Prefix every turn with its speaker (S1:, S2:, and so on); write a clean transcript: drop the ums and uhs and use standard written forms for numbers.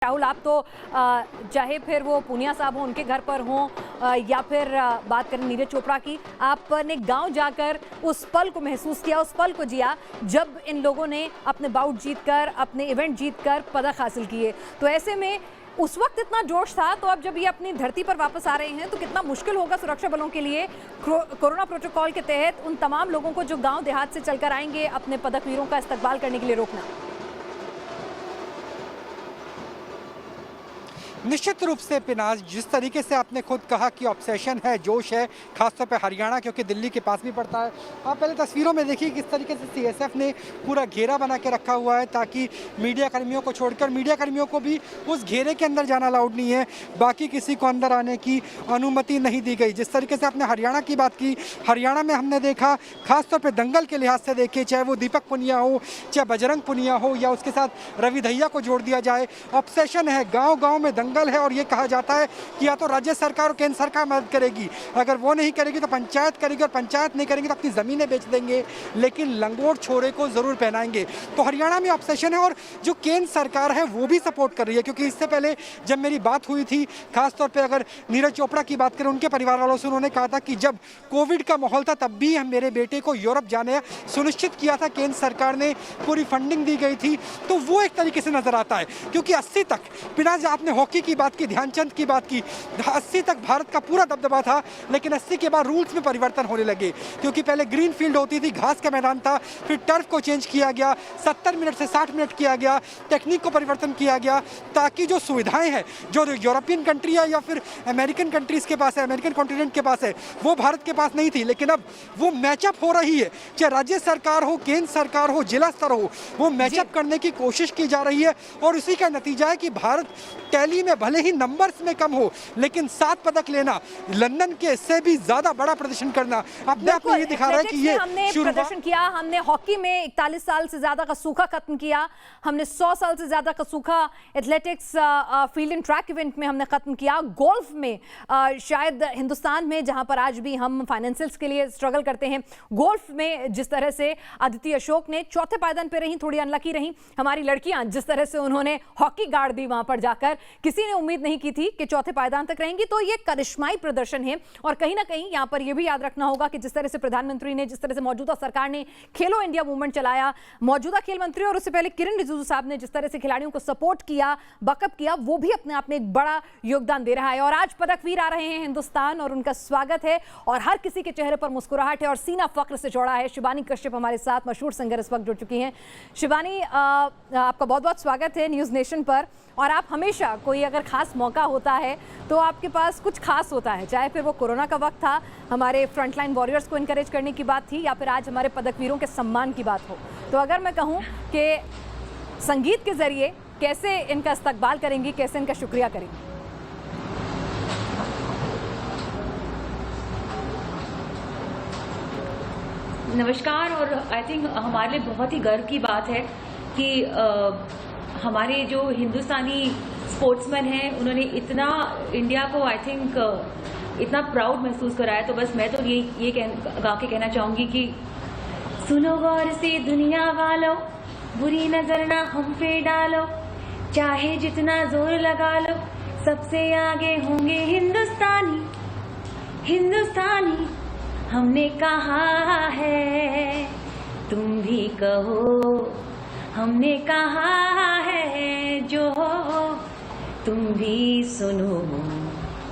S1: राहुल, आप तो चाहे फिर वो पूनिया साहब हो, उनके घर पर हों या फिर बात करें नीरज चोपड़ा की, आपने गांव जाकर उस पल को महसूस किया, उस पल को जिया जब इन लोगों ने अपने बाउट जीतकर, अपने इवेंट जीतकर पदक हासिल किए। तो ऐसे में उस वक्त इतना जोश था, तो अब जब ये अपनी धरती पर वापस आ रहे हैं तो कितना मुश्किल होगा सुरक्षा बलों के लिए कोरोना प्रोटोकॉल के तहत उन तमाम लोगों को जो गाँव देहात से चलकर आएंगे अपने पदक वीरों का इस्तकबाल करने के लिए रोकना।
S2: निश्चित रूप से पिनाज, जिस तरीके से आपने खुद कहा कि ऑब्सेशन है, जोश है, खासतौर पे हरियाणा क्योंकि दिल्ली के पास भी पड़ता है। आप पहले तस्वीरों में देखिए किस तरीके से सीएसएफ ने पूरा घेरा बना के रखा हुआ है ताकि मीडिया कर्मियों को छोड़कर मीडिया कर्मियों को भी उस घेरे के अंदर जाना अलाउड नहीं है, बाकी किसी को अंदर आने की अनुमति नहीं दी गई। जिस तरीके से आपने हरियाणा की बात की, हरियाणा में हमने देखा खासतौर पर दंगल के लिहाज से देखिए, चाहे वो दीपक पुनिया हो, चाहे बजरंग पुनिया हो या उसके साथ रवि दहिया को जोड़ दिया जाए, ऑब्सेशन है, गाँव-गाँव में दंगल है और ये कहा जाता है कि या तो राज्य सरकार और केंद्र सरकार मदद करेगी, अगर वो नहीं करेगी तो पंचायत करेगी और पंचायत नहीं करेंगे तो अपनी ज़मीनें बेच देंगे, लेकिन लंगोट छोरे को ज़रूर पहनाएंगे। तो हरियाणा में ऑब्सेशन है और जो केंद्र सरकार है वो भी सपोर्ट कर रही है, क्योंकि इससे पहले जब मेरी बात हुई थी, खासतौर पर अगर नीरज चोपड़ा की बात करें, उनके परिवार वालों से उन्होंने कहा था कि जब कोविड का माहौल था तब भी मेरे बेटे को यूरोप जाने सुनिश्चित किया था, केंद्र सरकार ने पूरी फंडिंग दी गई थी। तो वो एक तरीके से नजर आता है, क्योंकि 80 तक पिनाज, आपने हॉकी की बात की, ध्यानचंद की बात की, 80 तक भारत का पूरा दबदबा था, लेकिन 80 के बाद रूल्स में परिवर्तन होने लगे, क्योंकि पहले ग्रीन फील्ड होती थी, घास का मैदान था, फिर टर्फ को चेंज किया गया, 70 मिनट से 60 मिनट किया गया, टेक्निक को परिवर्तन किया गया ताकि जो सुविधाएं हैं जो यूरोपियन कंट्री है या फिर अमेरिकन कंट्रीज के पास है, अमेरिकन कॉन्टिनेंट के पास है, वो भारत के पास नहीं थी। लेकिन अब वो मैचअप हो रही है, चाहे राज्य सरकार हो, केंद्र सरकार हो, जिला स्तर हो, वो मैचअप करने की कोशिश की जा रही है और उसी का नतीजा है कि भारत टैली में भले ही नंबर्स में कम हो, लेकिन 7 पदक लेना, लंदन के इससे भी ज्यादा बड़ा प्रदर्शन करना अपने आप में ये दिखा रहा है कि ये
S1: हमने प्रदर्शन किया। हमने हॉकी में 41 साल से ज्यादा का सूखा खत्म किया, हमने 100 साल से ज्यादा का सूखा athletics field and track event में हमने खत्म किया। गोल्फ में शायद हिंदुस्तान में, जहां पर आज भी हम फाइनेंशियल्स के लिए स्ट्रगल करते हैं, गोल्फ में जिस तरह से अदिति अशोक ने चौथे पायदान पे रही, थोड़ी अनलकी रही, हमारी लड़कियां जिस तरह से उन्होंने हॉकी गाड़ दी वहां पर जाकर, किसी ने उम्मीद नहीं की थी कि चौथे पायदान तक रहेंगी। तो ये करिश्माई प्रदर्शन है और कहीं ना कहीं यहां पर यह भी याद रखना होगा कि जिस तरह से प्रधानमंत्री ने, जिस तरह से मौजूदा सरकार ने खेलो इंडिया मूवमेंट चलाया, मौजूदा खेल मंत्री और उससे पहले किरण रिजिजू साहब ने जिस तरह से खिलाड़ियों को सपोर्ट किया, बकअप किया, वो भी अपने आप में एक बड़ा योगदान दे रहा है। और आज पदक वीर आ रहे हैं हिंदुस्तान और उनका स्वागत है और हर किसी के चेहरे पर मुस्कुराहट है और सीना फक्र से चौड़ा है। शिवानी कश्यप हमारे साथ, मशहूर सिंगर, इस वक्त जुड़ चुकी हैं। शिवानी, आपका बहुत बहुत स्वागत है न्यूज़ नेशन पर। और आप हमेशा, कोई अगर खास मौका होता है तो आपके पास कुछ खास होता है, चाहे फिर वो कोरोना का वक्त था, हमारे फ्रंटलाइन वॉरियर्स को इनकरेज करने की बात थी, या फिर आज हमारे पदक वीरों के सम्मान की बात हो। तो अगर मैं कहूँ कि संगीत के जरिए कैसे इनका इस्तकबाल करेंगी, कैसे इनका शुक्रिया करेंगी?
S3: नमस्कार। और आई थिंक हमारे लिए बहुत ही गर्व की बात है कि हमारे जो हिंदुस्तानी स्पोर्ट्समैन हैं, उन्होंने इतना इंडिया को आई थिंक इतना प्राउड महसूस कराया। तो बस मैं तो ये गा के कहना चाहूँगी कि सुनो गौर से दुनिया वालों, बुरी नजर ना हम पे डालो, चाहे जितना जोर लगा लो, सबसे आगे होंगे हिंदुस्तानी, हिंदुस्तानी हमने कहा है, तुम भी कहो, हमने कहा है जो तुम भी सुनो।